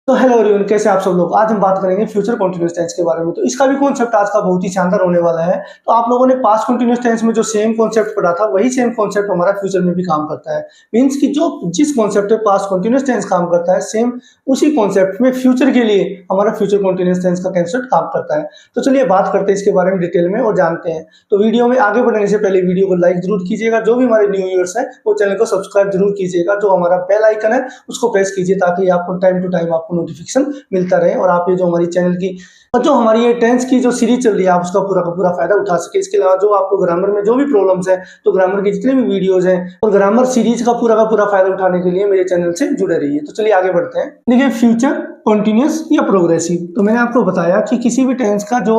तो hello everyone, कैसे आप सब लोग। आज हम बात करेंगे फ्यूचर कंटीन्यूअस टेंस के बारे में। तो इसका भी कॉन्सेप्ट आज का बहुत ही शानदार होने वाला है। तो आप लोगों ने पास्ट कंटीन्यूअस टेंस में जो सेम कॉन्सेप्ट पढ़ा था, वही सेम कॉन्सेप्ट हमारा फ्यूचर में भी काम करता है। मींस कि जो जिस कॉन्सेप्ट पे पास्ट कंटीन्यूअस टेंस काम करता है, सेम उसी कॉन्सेप्ट में फ्यूचर के लिए हमारा फ्यूचर कंटीन्यूअस टेंस का कॉन्सेप्ट काम करता है। तो चलिए बात करते हैं इसके बारे में डिटेल में और जानते हैं। तो वीडियो में आगे बढ़ने से पहले वीडियो को लाइक जरूर कीजिएगा। जो भी हमारे न्यू यूजर्स है वो चैनल को सब्सक्राइब जरूर कीजिएगा। जो हमारा बेल आइकन है उसको प्रेस कीजिए ताकि आपको टाइम टू टाइम आपको नोटिफिकेशन मिलता रहे और आप ये जो हमारी चैनल की और जो हमारी ये टेंस की जो सीरीज चल रही है आप उसका पूरा का पूरा फायदा उठा सके। इसके अलावा जो आपको ग्रामर में जो भी प्रॉब्लम्स है, तो ग्रामर के जितने भी वीडियोस हैं और ग्रामर सीरीज का पूरा फायदा उठाने के लिए मेरे चैनल से जुड़े रहिए। तो चलिए आगे बढ़ते हैं। देखिए, फ्यूचर कंटिन्यूअस या प्रोग्रेसिव, तो मैंने आपको बताया कि किसी भी टेंस का जो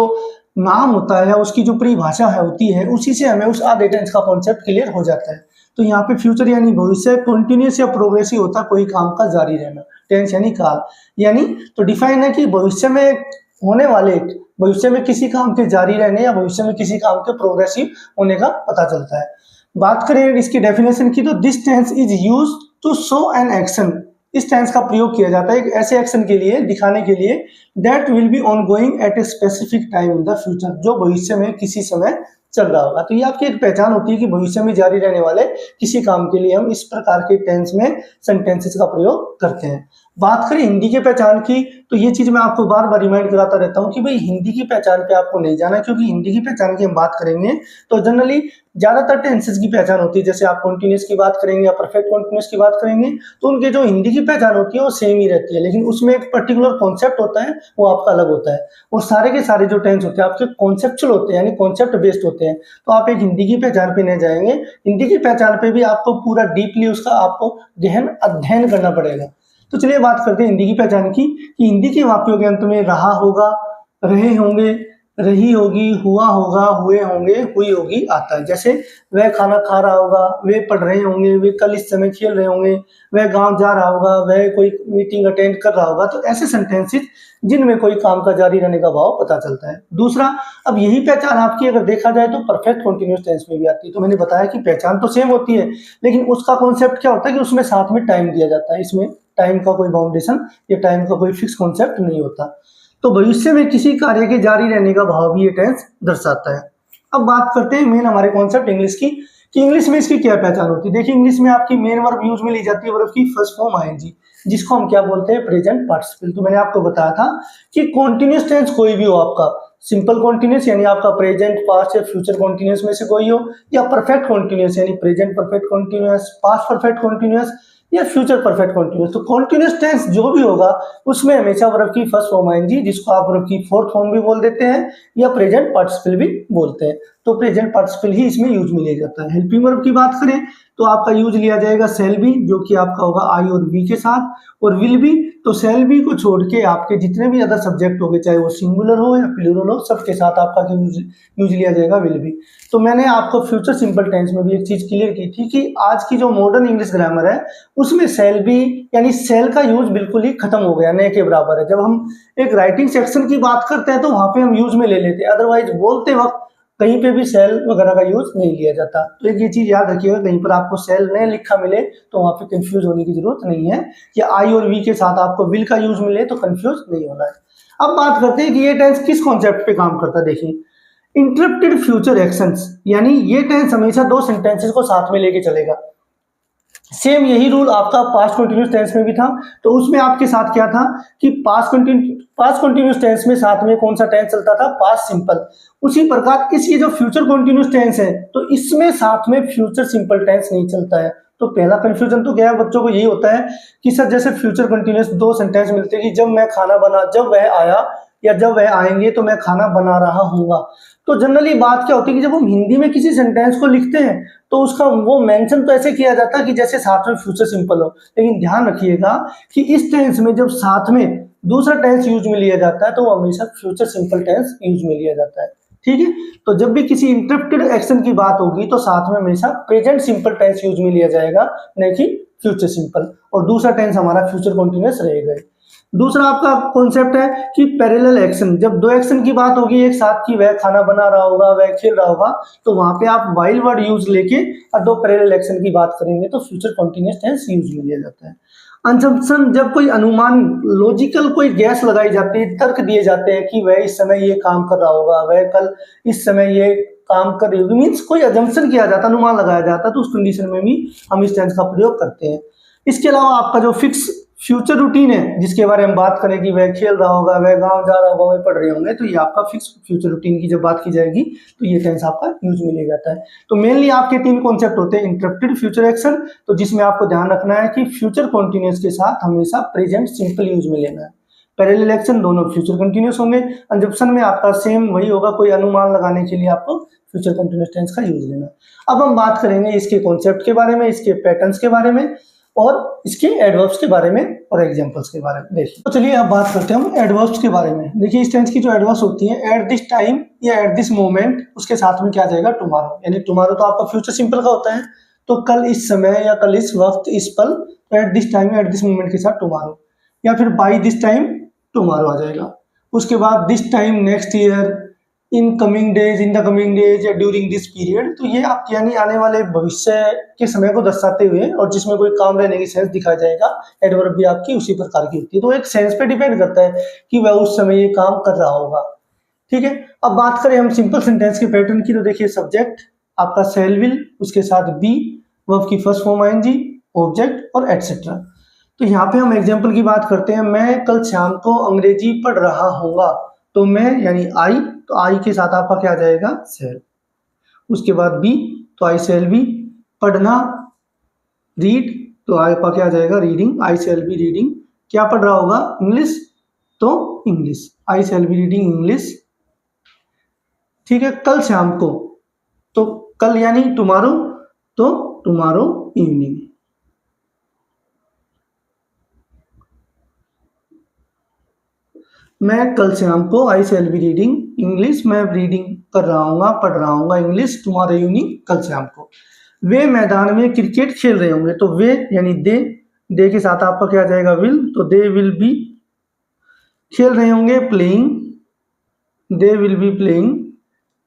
नाम होता है या उसकी जो परिभाषा है होती है, उसी से हमें उस आधे टेंस का कॉन्सेप्ट क्लियर हो जाता है। तो यहाँ पे फ्यूचर यानी भविष्य, कंटिन्यूअस या प्रोग्रेसिव होता है कोई काम का जारी रहना, टेंस यानी काल। यानी तो डिफाइन है कि भविष्य में होने वाले, भविष्य में किसी काम के जारी रहने या भविष्य में किसी काम के प्रोग्रेसिव होने का पता चलता है। बात करें इसकी डेफिनेशन की, तो this tense is use to show an action. इस टेंस का प्रयोग किया जाता है एक ऐसे एक्शन के लिए, दिखाने के लिए, that will be ongoing at a specific time in the future, जो भविष्य में किसी समय चल रहा होगा। तो ये आपकी एक पहचान होती है कि भविष्य में जारी रहने वाले किसी काम के लिए हम इस प्रकार के टेंस में सेंटेंसेस का प्रयोग करते हैं। बात करें हिंदी के पहचान की, तो ये चीज मैं आपको बार बार रिमाइंड कराता रहता हूँ कि भाई हिंदी की पहचान पे आपको नहीं जाना, क्योंकि हिंदी की पहचान की हम बात करेंगे तो जनरली ज्यादातर टेंसेस की पहचान होती है। जैसे आप कॉन्टिन्यूअस की बात करेंगे या परफेक्ट कॉन्टिन्यूअस की बात करेंगे तो उनके जो हिंदी की पहचान होती है वो सेम ही रहती है, लेकिन उसमें एक पर्टिकुलर कॉन्सेप्ट होता है, वो आपका अलग होता है। और सारे के सारे जो टेंस होते हैं आपके कॉन्सेप्चुअल होते हैं, यानी कॉन्सेप्ट बेस्ड होते हैं। तो आप एक हिंदी की पहचान पे नहीं जाएंगे, हिंदी की पहचान पे भी आपको पूरा डीपली उसका आपको गहन अध्ययन करना पड़ेगा। तो चलिए बात करते हैं हिंदी की पहचान की, कि हिंदी के वाक्यों के अंत में रहा होगा, रहे होंगे, रही होगी, हुआ होगा, हुए होंगे, हुई होगी आता है। जैसे वह खाना खा रहा होगा, वे पढ़ रहे होंगे, वे कल इस समय खेल रहे होंगे, वह गांव जा रहा होगा, वह कोई मीटिंग अटेंड कर रहा होगा। तो ऐसे सेंटेंसेस जिनमें कोई काम का जारी रहने का भाव पता चलता है। दूसरा, अब यही पहचान आपकी अगर देखा जाए तो परफेक्ट कंटीन्यूअस टेंस में भी आती है। तो मैंने बताया कि पहचान तो सेम होती है, लेकिन उसका कॉन्सेप्ट क्या होता है कि उसमें साथ में टाइम दिया जाता है। इसमें टाइम का कोई बाउंडेशन या टाइम का कोई फिक्स कॉन्सेप्ट नहीं होता। तो भविष्य में किसी कार्य के जारी रहने का भाव भी ये टेंस दर्शाता है। अब बात करते हैं मेन हमारे कॉन्सेप्ट इंग्लिश की, कि इंग्लिश में इसकी क्या पहचान होती है। देखिए, इंग्लिश में आपकी मेन वर्ब यूज में ली जाती है वर्ब की फर्स्ट फॉर्म आईएनजी, जिसको हम क्या बोलते हैं, प्रेजेंट पार्टिसिपल। तो मैंने आपको बताया था कि कॉन्टिन्यूअस टेंस कोई भी हो आपका, सिंपल कॉन्टिन्यूअस यानी आपका प्रेजेंट, पास्ट या फ्यूचर कॉन्टिन्यूअस में से कोई हो, या परफेक्ट कॉन्टिन्यूअस यानी present perfect continuous, past perfect continuous या फ्यूचर परफेक्ट कॉन्टिन्यूअस। तो कॉन्टिन्यूअस टेंस जो भी होगा उसमें हमेशा वर्ब की फर्स्ट फॉर्म आएंगी, जिसको आप वर्ब की फोर्थ फॉर्म भी बोल देते हैं या प्रेजेंट पार्टिसिपल भी बोलते हैं। तो प्रेजेंट पार्टिसिपल ही इसमें यूज में लिया जाता है। हेल्पिंग वर्ब की बात करें तो आपका यूज लिया जाएगा शैल बी, जो कि आपका होगा आई और वी के साथ, और विल बी। तो शैल बी को छोड़ के आपके जितने भी अदर सब्जेक्ट हो गए, चाहे वो सिंगुलर हो या प्लूरल हो, सबके साथ आपका यूज लिया जाएगा विल बी। तो मैंने आपको फ्यूचर सिंपल टेंस में भी एक चीज क्लियर की थी कि आज की जो मॉडर्न इंग्लिश ग्रामर है उसमें शैल बी यानी शैल का यूज बिल्कुल ही खत्म हो गया, नए के बराबर है। जब हम एक राइटिंग सेक्शन की बात करते हैं तो वहां पे हम यूज में ले लेते हैं, अदरवाइज बोलते वक्त कहीं पे भी सेल वगैरह का यूज नहीं लिया जाता। तो एक ये चीज याद रखिएगा, कहीं पर आपको सेल नहीं लिखा मिले तो वहां पे कंफ्यूज होने की जरूरत नहीं है, या आई और वी के साथ आपको विल का यूज मिले तो कंफ्यूज नहीं होना है। अब बात करते हैं कि ये टेंस किस कॉन्सेप्ट पे काम करता है। देखिए, इंटरप्टेड फ्यूचर एक्शंस, यानी ये टेंस हमेशा दो सेंटेंसेस को साथ में लेके चलेगा। सेम यही रूल आपका पास्ट कंटिन्यूअस टेंस में भी था। तो उसमें आपके साथ क्या था कि पास्ट कंटिन्यूअस टेंस में साथ में कौन सा टेंस चलता था, पास्ट सिंपल। उसी प्रकार इस ये जो फ्यूचर कंटिन्यूअस टेंस है तो इसमें साथ में फ्यूचर सिंपल टेंस नहीं चलता है। तो पहला कंफ्यूजन तो क्या है बच्चों को, यही होता है कि सर जैसे फ्यूचर कंटिन्यूअस दो सेंटेंस मिलते हैं कि जब मैं खाना बना, जब वह आया या जब वह आएंगे तो मैं खाना बना रहा हूँगा। तो जनरली बात क्या होती है कि जब हम हिंदी में किसी सेंटेंस को लिखते हैं तो उसका वो मेंशन तो ऐसे किया जाता है कि जैसे साथ में फ्यूचर सिंपल हो, लेकिन ध्यान रखिएगा कि इस टेंस में जब साथ में दूसरा टेंस यूज में लिया जाता है तो वो हमेशा फ्यूचर सिंपल टेंस यूज में लिया जाता है। ठीक है, तो जब भी किसी इंटरप्टेड एक्शन की बात होगी तो साथ में हमेशा प्रेजेंट सिंपल टेंस यूज में लिया जाएगा, नहीं कि फ्यूचर सिंपल, और दूसरा टेंस हमारा फ्यूचर कंटिन्यूअस रहेगा। दूसरा आपका कॉन्सेप्ट है कि पैरेलल एक्शन, जब दो एक्शन की बात होगी एक साथ की, वह खाना बना रहा होगा, वह खेल रहा होगा, तो वहां पे आप वाइल वर्ड यूज लेके और दो पैरेलल एक्शन की बात करेंगे तो फ्यूचर कंटिन्यूअस टेंस यूज में लिया जाता है। अंजम्पशन जब कोई अनुमान, लॉजिकल कोई गैस लगाई जाती है, तर्क दिए जाते हैं कि वह इस समय ये काम कर रहा होगा, वह कल इस समय ये काम कर रही होगी, मीन्स कोई अजम्पशन किया जाता है, अनुमान लगाया जाता है, तो उस कंडीशन में भी हम इस टेंस का प्रयोग करते हैं। इसके अलावा आपका जो फिक्स फ्यूचर रूटीन है जिसके बारे में बात करें कि वह खेल रहा होगा, वह गांव जा रहा होगा, वह पढ़ रहे होंगे, तो ये आपका फिक्स फ्यूचर रूटीन की जब बात की जाएगी तो ये टेंस आपका यूज में लिया जाता है। तो मेनली आपके तीन कॉन्सेप्ट होते हैं। इंटरप्टेड फ्यूचर एक्शन, तो जिसमें आपको ध्यान रखना है कि फ्यूचर कॉन्टिन्यूस के साथ हमेशा प्रेजेंट सिंपल यूज में लेना है। पैरेलल एक्शन दोनों फ्यूचर कंटिन्यूस होंगे। कंजप्शन में आपका सेम वही होगा, कोई अनुमान लगाने के लिए आपको फ्यूचर कंटिन्यूस टेंस का यूज लेना। अब हम बात करेंगे इसके कॉन्सेप्ट के बारे में, इसके पैटर्न्स के बारे में और इसके एडवर्ब्स के बारे में और एग्जांपल्स के बारे में। देखिए तो चलिए अब बात करते हैं हम एडवर्ब्स के बारे में। देखिए इस टेंस की जो एडवर्ब्स होती है, एट दिस टाइम या एट दिस मोमेंट, उसके साथ में क्या जाएगा टुमारो, यानी टुमारो तो आपका फ्यूचर सिंपल का होता है, तो कल इस समय या कल इस वक्त इस पल, तो एट दिस टाइम या एट दिस मोमेंट के साथ टुमारो, या फिर बाई दिस टाइम टुमारो आ जाएगा। उसके बाद this time next year, in coming days, in the coming days या ड्यूरिंग दिस पीरियड, तो ये आपके यानी आने वाले भविष्य के समय को दर्शाते हुए और जिसमें कोई काम रहने की सेंस दिखाया जाएगा। एडवर्ब भी आपकी उसी प्रकार की होती है, तो एक सेंस पे डिपेंड करता है कि वह उस समय ये काम कर रहा होगा। ठीक है, अब बात करें हम सिंपल सेंटेंस के पैटर्न की, तो देखिए सब्जेक्ट आपका शैल विल, उसके साथ बी, वर्ब की फर्स्ट फॉर्म आईएनजी, ऑब्जेक्ट और एटसेट्रा। तो यहाँ पे हम एग्जाम्पल की बात करते हैं। मैं कल शाम को अंग्रेजी पढ़ रहा होगा, तो मैं यानी आई, तो आई के साथ आपका क्या आ जाएगा शैल। उसके बाद बी, तो आई शैल बी। पढ़ना रीड, तो आई का क्या आ जाएगा reading, I shall be reading. क्या पढ़ रहा होगा इंग्लिश, तो English, I shall be reading English. ठीक है, कल शाम को, तो कल यानी टुमारो, तो टुमारो इवनिंग। मैं कल शाम को आई शैल बी रीडिंग इंग्लिश, मैं रीडिंग कर रहा हूँ, पढ़ रहा हूँ इंग्लिश टुमारो इवनिंग, कल शाम को। वे मैदान में क्रिकेट खेल रहे होंगे, तो वे यानी दे के साथ आपका क्या आ जाएगा विल, तो दे विल बी खेल रहे होंगे playing, they will be playing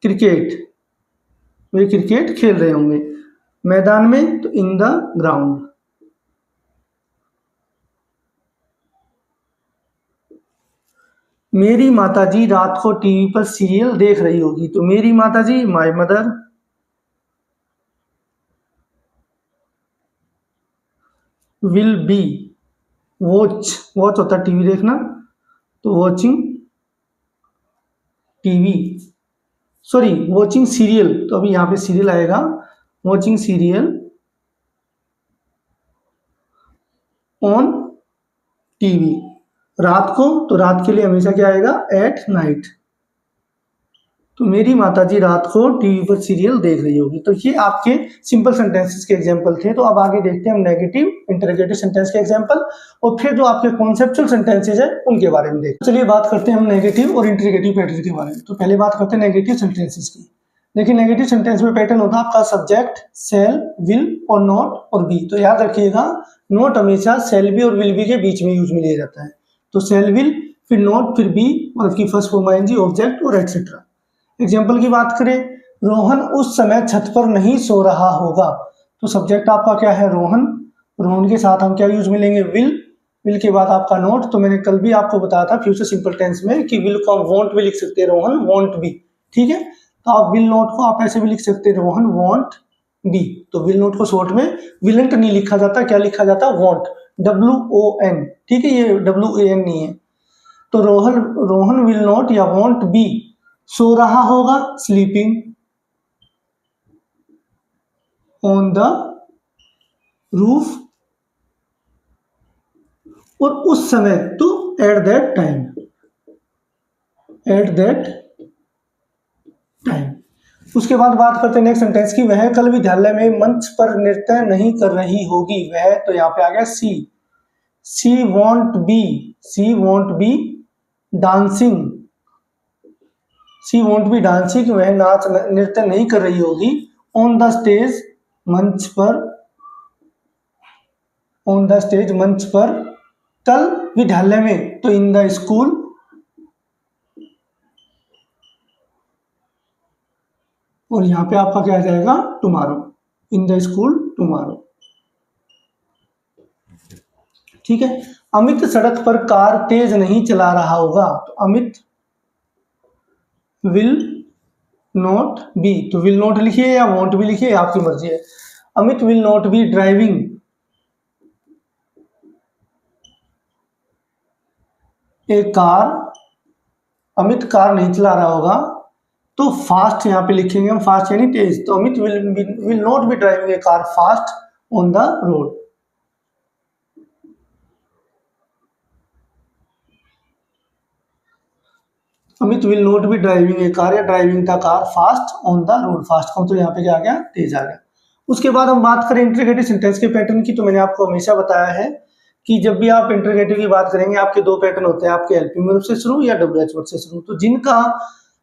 cricket, way cricket खेल रहे होंगे। मैदान में, तो इन द ग्राउंड। मेरी माताजी रात को टीवी पर सीरियल देख रही होगी, तो मेरी माताजी my mother. Will be watch, watch होता है टीवी देखना, तो watching TV, sorry watching serial, तो अभी यहाँ पे सीरियल आएगा, वॉचिंग सीरियल ऑन टीवी। रात को, तो रात के लिए हमेशा क्या आएगा एट नाइट। तो मेरी माताजी रात को टीवी पर सीरियल देख रही होगी। तो ये आपके सिंपल सेंटेंसेस के एग्जांपल थे। तो अब आगे देखते हैं हम नेगेटिव इंटरोगेटिव सेंटेंस के एग्जांपल और फिर जो आपके कॉन्सेप्चुअल सेंटेंसेस है उनके बारे में देखते हैं। चलिए बात करते हैं हम नेगेटिव और इंटरोगेटिव पैटर्न के बारे में। तो पहले बात करते हैं नेगेटिव सेंटेंसेस की। देखिए नेगेटिव सेंटेंस में पैटर्न होता है आपका सब्जेक्ट, शैल, विल और नॉट और बी। तो याद रखिएगा नॉट हमेशा शैल बी और विल बी के बीच में यूज में लिया जाता है। तो शैल विल, फिर नॉट, फिर बी और उसकी फर्स्ट फॉर्म आईएनजी, ऑब्जेक्ट और एटसेट्रा। एग्जाम्पल की बात करें, रोहन उस समय छत पर नहीं सो रहा होगा, तो सब्जेक्ट आपका क्या है रोहन, रोहन के साथ हम क्या यूज में लेंगे विल, विल के बाद आपका नॉट। तो मैंने कल भी आपको बताया था फ्यूचर सिंपल टेंस में कि विल को हम वॉन्ट भी लिख सकते हैं, रोहन वॉन्ट बी। ठीक है, तो आप विल नॉट को आप ऐसे भी लिख सकते हैं, रोहन वॉन्ट बी। तो विल नॉट को शॉर्ट में विलेंट नहीं लिखा जाता, क्या लिखा जाता वॉन्ट, WON। ठीक है, ये WAN नहीं है। तो रोहन विल नॉट या वॉन्ट बी सो रहा होगा, स्लीपिंग ऑन द रूफ, और उस समय, तो eight that time, eight that time. उसके बाद बात करते हैं नेक्स्ट सेंटेंस की। वह कल विद्यालय में मंच पर नृत्य नहीं कर रही होगी, वह, तो यहाँ पे आ गया she won't be, she won't be dancing, she won't be dancing, वह नाच नृत्य नहीं कर रही होगी। ऑन द स्टेज, मंच पर, ऑन द स्टेज मंच पर, कल विद्यालय में, तो इन द स्कूल, और यहाँ पे आपका क्या आ जाएगा tomorrow, in the school tomorrow. ठीक है। अमित सड़क पर कार तेज नहीं चला रहा होगा, तो अमित विल नॉट बी, तो विल नॉट लिखिए या वॉन्ट भी लिखिए, आपकी मर्जी है। Amit will not be driving a car, Amit car नहीं चला रहा होगा, तो फास्ट यहाँ पे लिखेंगे हम, फास्ट यानी तेज, तो Amit will not be driving a car fast on the road. Amit will not be driving a car या driving the car fast on the road, fast का तो यहाँ पे क्या आ गया, तेज आ गया। उसके बाद हम बात करें इंटरोगेटिव सेंटेंस के पैटर्न की, तो मैंने आपको हमेशा बताया है कि जब भी आप इंटरोगेटिव की बात करेंगे आपके दो पैटर्न होते हैं, आपके हेल्पिंग वर्ब से शुरू या WH वर्ड से शुरू। तो जिनका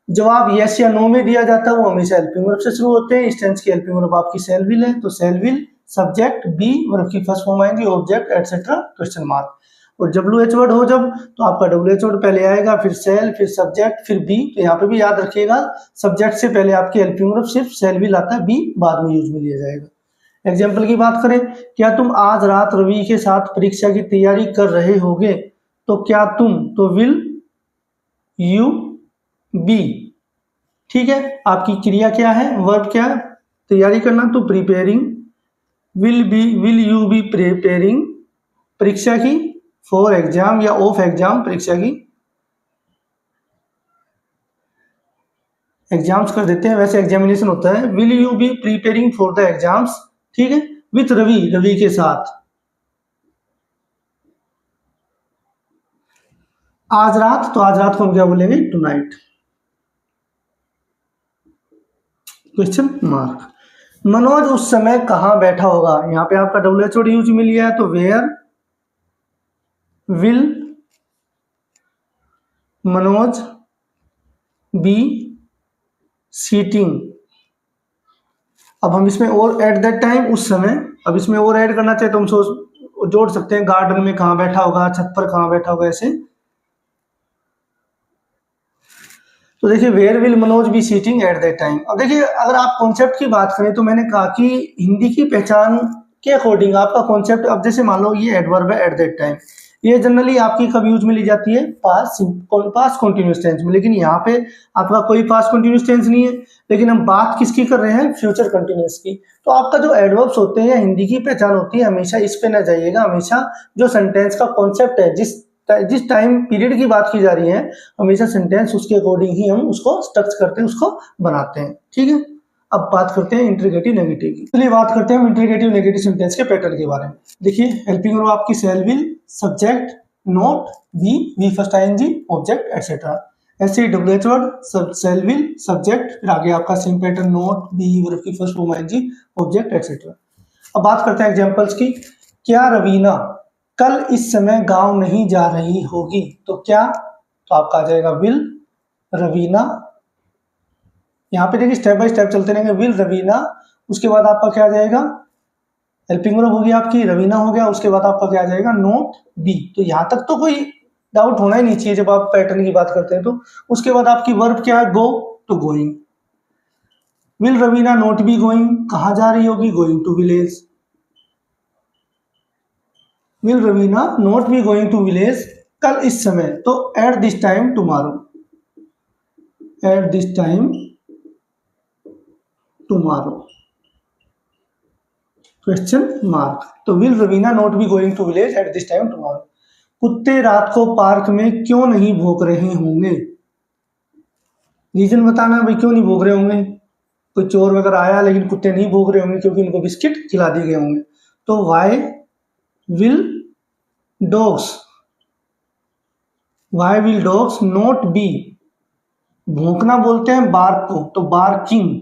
जवाब यस या नो में दिया जाता है वो हमेशा हेल्पिंग वर्ब से शुरू होते हैं। इस टेंस की हेल्पिंग वर्ब आपकी सेल विल है, तो shall will, subject, be verb की फर्स्ट फॉर्म आएंगी, ऑब्जेक्ट एटसेट्रा, क्वेश्चन मार्क। और WH वर्ड हो जब, तो आपका WH वर्ड पहले आएगा, फिर सेल, फिर सब्जेक्ट, फिर बी। तो यहाँ पे भी याद रखिएगा सब्जेक्ट से पहले आपकी हेल्पिंग वर्ब सिर्फ सेल विल आता है, बी बाद में यूज में लिया जाएगा। एग्जाम्पल की बात करें, क्या तुम आज रात रवि के साथ परीक्षा की तैयारी कर रहे होगे, तो क्या तुम, तो विल यू बी। ठीक है, आपकी क्रिया क्या है, वर्ब क्या है, तैयारी करना, तो preparing. Will you B preparing परीक्षा की, फॉर एग्जाम या ऑफ एग्जाम, परीक्षा की। एग्जाम्स कर देते हैं, वैसे एग्जामिनेशन होता है। Will you B preparing for the exams, ठीक है, विथ रवि, रवि के साथ। आज रात, तो आज रात को हम क्या बोलेंगे, tonight, question mark. Manoj उस समय कहां बैठा होगा, यहाँ पे आपका WH वर्ड यूज में लिया है, तो where will Manoj be sitting. अब हम इसमें और एट दैट टाइम, उस समय, अब इसमें और ऐड करना चाहे तो हम सोच जोड़ सकते हैं, गार्डन में कहां बैठा होगा, छत पर कहां बैठा होगा, ऐसे। तो देखिए where will Manoj be sitting at that time. अब देखिए अगर आप कॉन्सेप्ट की बात करें तो मैंने कहा कि हिंदी की पहचान के अकॉर्डिंग आपका कॉन्सेप्ट, अब जैसे मान लो ये एडवर्ब है एट दैट टाइम, ये जनरली आपकी कब यूज में ली जाती है, पास्ट कॉन्टिन्यूस टेंस में, लेकिन यहाँ पे आपका कोई पास्ट कॉन्टिन्यूस टेंस नहीं है, लेकिन हम बात किसकी कर रहे हैं, फ्यूचर कंटिन्यूस की। तो आपका जो एडवर्ब्स होते हैं या हिंदी की पहचान होती है, हमेशा इस पे न जाइएगा, हमेशा जो सेंटेंस का कॉन्सेप्ट है, जिस टाइम पीरियड की बात की जा रही है, हमेशा सेंटेंस उसके अकॉर्डिंग ही हम उसको स्ट्रक्चर करते हैं, उसको बनाते हैं। ठीक है, अब बात करते हैं इंटरोगेटिव नेगेटिव की। चलिए बात करते हैं हम इंटरोगेटिव नेगेटिव सेंटेंस के पैटर्न के बारे में। देखिए हेल्पिंग वर्ब आपकी shall will, subject, not, V first ING, object etcetera. ऐसे ही WH word, shall will, subject, फिर आगे आपका same pattern, not, V verb की first form ING, object etcetera. अब बात करते हैं एग्जांपल्स की। क्या रवीना कल इस समय गांव नहीं जा रही होगी, तो क्या, तो आपका आ जाएगा विल रवीना। यहाँ पे देखिए स्टेप बाय स्टेप चलते रहेंगे, विल रवीना, उसके बाद आपका क्या आ जाएगा, हेल्पिंग वर्ब होगी आपकी, रवीना हो गया, उसके बाद आपका क्या आ जाएगा, नॉट बी। तो यहाँ तक तो कोई डाउट होना ही नहीं चाहिए जब आप पैटर्न की बात करते हैं। तो उसके बाद आपकी वर्ब क्या है, गो, तो going. Will Raveena not be going, कहाँ जा रही होगी, going to village. Will Raveena not be going to village कल इस समय, तो at this time tomorrow, at this time tomorrow, question mark. तो will Raveena not be going to village at this time tomorrow. कुत्ते रात को पार्क में क्यों नहीं भौंक रहे होंगे, रीजन बताना भाई, क्यों नहीं भौंक रहे होंगे, कोई चोर वगैरह आया लेकिन कुत्ते नहीं भौंक रहे होंगे क्योंकि उनको बिस्किट खिला दिए गए होंगे। तो why will dogs, why will dogs not be, भौंकना बोलते हैं बार्क को, तो barking,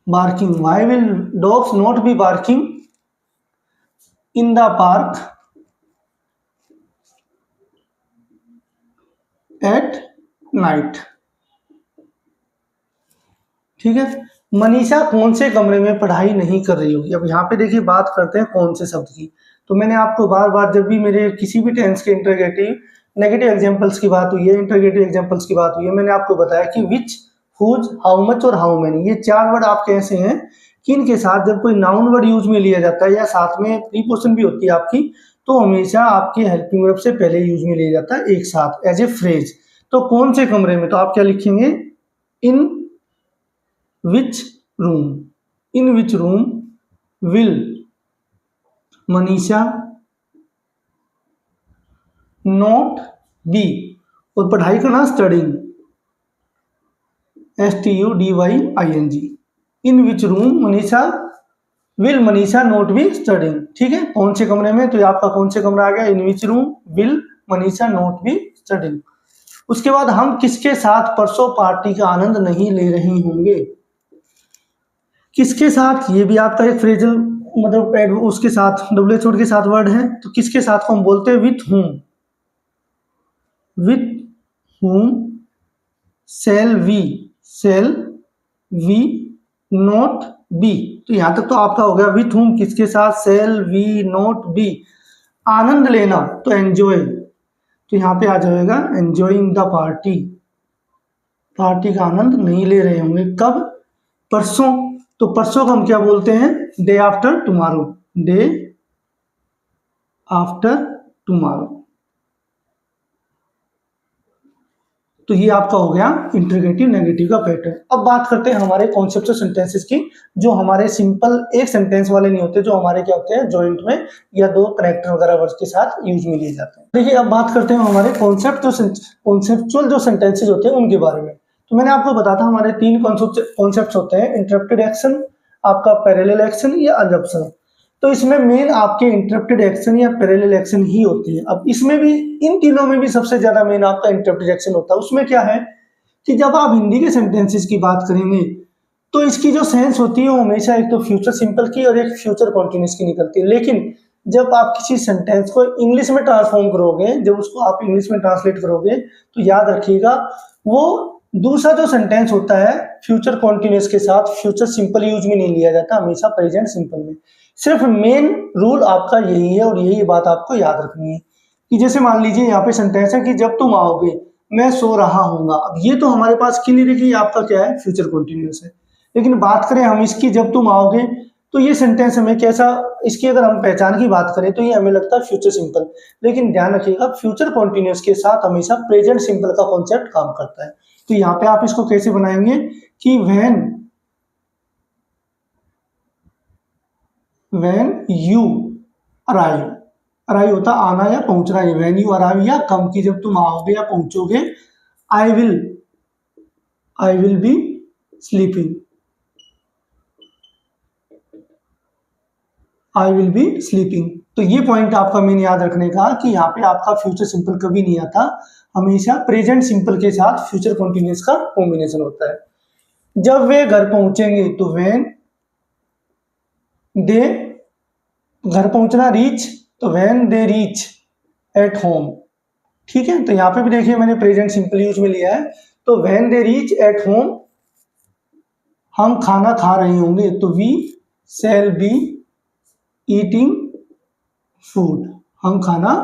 barking, why will dogs not be barking in the park at night. ठीक है, मनीषा कौन से कमरे में पढ़ाई नहीं कर रही होगी। अब यहाँ पे देखिए बात करते हैं कौन से शब्द की। तो मैंने आपको बार बार जब भी मेरे किसी भी टेंस के इंटरोगेटिव नेगेटिव एग्जांपल्स की बात हुई है, इंटरोगेटिव एग्जांपल्स की बात हुई है, मैंने आपको बताया कि विच, हुज, हाउ मच और हाउ मेनी, ये चार वर्ड आपके ऐसे हैं कि इनके साथ जब कोई नाउन वर्ड यूज में लिया जाता है या साथ में प्रीपोजिशन भी होती है आपकी, तो हमेशा आपके हेल्पिंग वर्ब से पहले यूज में लिया जाता है एक साथ एज ए फ्रेज। तो कौन से कमरे में, तो आप क्या लिखेंगे, in which room, in which room will Manisha not be, और पढ़ाई का नाम studying, STUDYING, in which room Manisha will Manisha not be studying. ठीक है, कौन से कमरे में, तो ये आपका कौन से कमरा आ गया, in which room will Manisha not be studying. उसके बाद हम किसके साथ परसों पार्टी का आनंद नहीं ले रही होंगे, किसके साथ, ये भी आपका एक फ्रेजल मतलब उसके साथ WH के साथ वर्ड है, तो किसके साथ को हम बोलते हैं with whom, with whom shall we not be, तो यहां तक तो आपका हो गया विथ हुम किसके साथ, shall we not be। आनंद लेना तो एंजॉय, तो यहां पे आ जाएगा एंजॉइंग द पार्टी, पार्टी का आनंद नहीं ले रहे होंगे, कब, परसों, तो परसों को हम क्या बोलते हैं, day after tomorrow, day after tomorrow. तो ये आपका हो गया इंटरोगेटिव नेगेटिव का पैटर्न। अब बात करते हैं हमारे कॉन्सेप्चुअल सेंटेंसेस की, जो हमारे सिंपल एक सेंटेंस वाले नहीं होते, जो हमारे क्या होते हैं जॉइंट में या दो कनेक्टर वगैरह वर्ड्स के साथ यूज में लिए जाते हैं। देखिए अब बात करते हैं हमारे कॉन्सेप्चुअल जो सेंटेंसेस होते हैं उनके बारे में। तो मैंने आपको बताया था हमारे तीन कॉन्सेप्ट होते हैं, इंटरप्टेड एक्शन, आपका पैरेलल एक्शन या अजम्पशन। तो इसमें मेन आपके इंटरप्टेड एक्शन या पैरेलल एक्शन ही होती है। अब इसमें भी इन तीनों में भी सबसे ज्यादा मेन आपका इंटरप्टेड एक्शन होता है। उसमें क्या है कि जब आप हिंदी के सेंटेंसेस की बात करेंगे तो इसकी जो सेंस होती है वो हमेशा एक तो फ्यूचर सिंपल की और एक फ्यूचर कॉन्टिन्यूस की निकलती है। लेकिन जब आप किसी सेंटेंस को इंग्लिश में ट्रांसफॉर्म करोगे, जब उसको आप इंग्लिश में ट्रांसलेट करोगे, तो याद रखिएगा वो दूसरा जो सेंटेंस होता है फ्यूचर कॉन्टिन्यूस के साथ फ्यूचर सिंपल यूज में नहीं लिया जाता, हमेशा प्रेजेंट सिंपल में। सिर्फ मेन रूल आपका यही है और यही बात आपको याद रखनी है कि जैसे मान लीजिए यहाँ पे सेंटेंस है कि जब तुम आओगे मैं सो रहा हूँगा। अब ये तो हमारे पास क्लियर है कि आपका क्या है, फ्यूचर कॉन्टिन्यूस है। लेकिन बात करें हम इसकी, जब तुम आओगे, तो ये सेंटेंस हमें कैसा, इसकी अगर हम पहचान की बात करें तो ये हमें लगता है फ्यूचर सिंपल। लेकिन ध्यान रखिएगा फ्यूचर कॉन्टिन्यूस के साथ हमेशा प्रेजेंट सिंपल का कॉन्सेप्ट काम करता है। तो यहाँ पे आप इसको कैसे बनाएंगे कि when you arrive, अराइव होता आना या पहुंचना है, when you arrive या कम की जब तुम आओगे या पहुंचोगे, I will be sleeping, I will be sleeping। तो ये पॉइंट आपका मेन याद रखने का कि यहाँ पे आपका फ्यूचर सिंपल कभी नहीं आता, हमेशा प्रेजेंट सिंपल के साथ फ्यूचर कॉन्टिन्यूस का कॉम्बिनेशन होता है। जब वे घर पहुंचेंगे तो when दे, घर पहुंचना रीच, तो when they reach at home। ठीक है, तो यहां पे भी देखिए मैंने प्रेजेंट सिंपल यूज में लिया है। तो when they reach at home, हम खाना खा रहे होंगे, तो we shall be eating food, हम खाना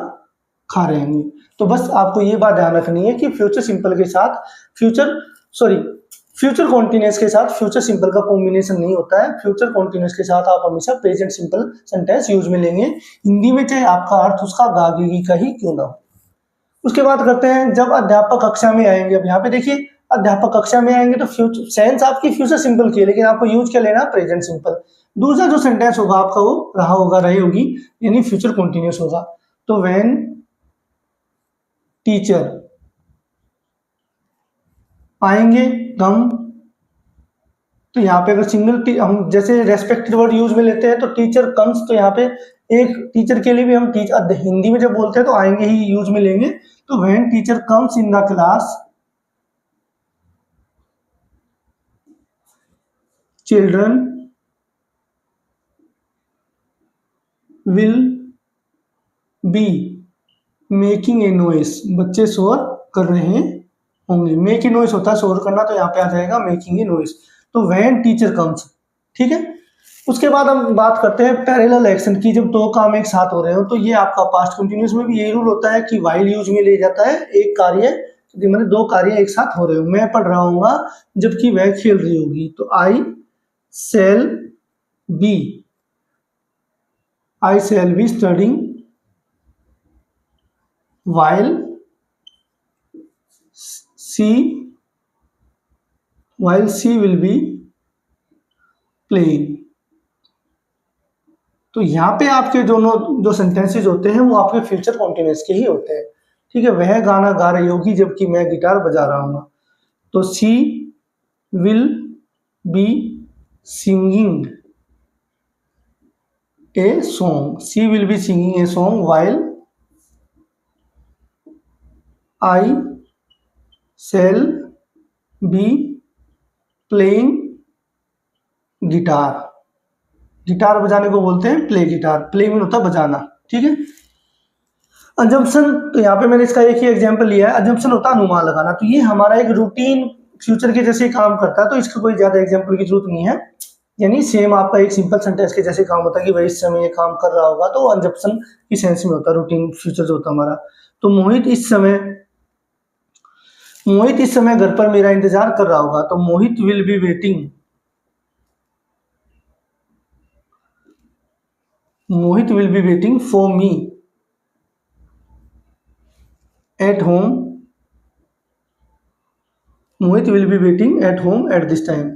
खा रहे होंगे। तो बस आपको ये बात ध्यान रखनी है कि फ्यूचर सिंपल के साथ फ्यूचर कॉन्टिन्यूस के साथ फ्यूचर सिंपल का कॉम्बिनेशन नहीं होता है। फ्यूचर कॉन्टिन्यूस के साथ आप हमेशा प्रेजेंट सिंपल सेंटेंस यूज में लेंगे, हिंदी में चाहे आपका अर्थ उसका गागेगी का ही क्यों ना हो। उसके बाद करते हैं जब अध्यापक कक्षा में आएंगे। अब यहाँ पे देखिए अध्यापक कक्षा में आएंगे तो फ्यूचर सेंस आपकी फ्यूचर सिंपल की है, लेकिन आपको यूज क्या लेना, प्रेजेंट सिंपल। दूसरा जो सेंटेंस होगा आपका वो रही होगी, यानी फ्यूचर कॉन्टिन्यूस होगा। तो व्हेन टीचर आएंगे, कम, तो यहाँ पे अगर सिंगल हम जैसे रेस्पेक्टेड वर्ड यूज में लेते हैं तो टीचर कम्स, तो यहाँ पे एक टीचर के लिए भी हम टीचर हिंदी में जब बोलते हैं तो आएंगे ही यूज में लेंगे। तो when teacher comes in the class, children will be making a noise, बच्चे शोर कर रहे होंगे। मेक ए नॉइस होता है शोर करना, तो यहाँ पे आ जाएगा मेकिंग ए नॉइस। तो व्हेन टीचर कम्स, ठीक है। उसके बाद हम बात करते हैं पैरेलल एक्शन की, जब दो काम एक साथ हो रहे हो। तो ये आपका पास्ट कंटिन्यूस में भी यही रूल होता है कि व्हाइल यूज में ले जाता है एक कार्य, मैंने दो कार्य एक साथ हो रहे हो, मैं पढ़ रहा हूँ जबकि वह खेल रही होगी। तो I shall be studying while she will be playing। तो यहाँ पे आपके दोनों जो सेंटेंसेस होते हैं वो आपके फ्यूचर कॉन्टिन्यूस के ही होते हैं। ठीक है, वह गाना गा रही होगी जबकि मैं गिटार बजा रहा हूँ। तो she will be singing a song, she will be singing a song while I shall be playing guitar. Guitar बजाने को बोलते हैं प्ले गिटार, प्ले मीन होता है बजाना। ठीक है, अजम्पशन, तो यहाँ पे मैंने इसका एक ही एग्जांपल लिया है। अजम्पशन होता है अनुमान लगाना, तो ये हमारा एक रूटीन फ्यूचर के जैसे काम करता है, तो इसका कोई ज्यादा एग्जांपल की जरूरत नहीं है। यानी सेम आपका एक सिंपल सेंटेंस के जैसे काम होता है कि भाई इस समय ये काम कर रहा होगा, तो अजम्पशन की सेंस में होता है रूटीन फ्यूचर जो होता है हमारा। तो मोहित इस समय घर पर मेरा इंतजार कर रहा होगा, तो Mohit will be waiting, Mohit will be waiting for me at home, Mohit will be waiting at home at this time.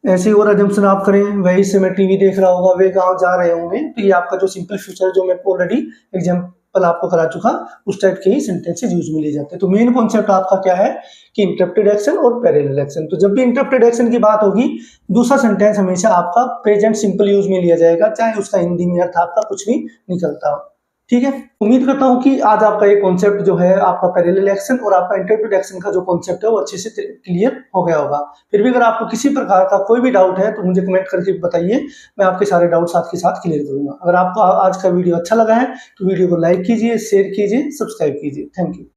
ऐसे और अजम्पशन आप करें, वह इस समय टीवी देख रहा होगा, वे गांव जा रहे होंगे। तो ये आपका जो सिंपल फ्यूचर जो मैं ऑलरेडी एग्जांपल आपको करा चुका, उस टाइप के ही सेंटेंसेस यूज में ले जाते हैं। तो मेन कॉन्सेप्ट आपका क्या है कि इंटरप्टेड एक्शन और पैरेलल एक्शन। तो जब भी इंटरप्टेड एक्शन की बात होगी, दूसरा सेंटेंस हमेशा आपका प्रेजेंट सिंपल यूज में लिया जाएगा, चाहे उसका हिंदी में अर्थ आपका कुछ भी निकलता हो। ठीक है, उम्मीद करता हूं कि आज आपका ये कॉन्सेप्ट जो है आपका पैरेलल एक्शन और आपका इंटरप्रेटेड एक्शन का जो कॉन्सेप्ट है वो अच्छे से क्लियर हो गया होगा। फिर भी अगर आपको किसी प्रकार का कोई भी डाउट है तो मुझे कमेंट करके बताइए, मैं आपके सारे डाउट साथ के साथ क्लियर करूंगा। अगर आपको आज का वीडियो अच्छा लगा है तो वीडियो को लाइक कीजिए, शेयर कीजिए, सब्सक्राइब कीजिए। Thank you.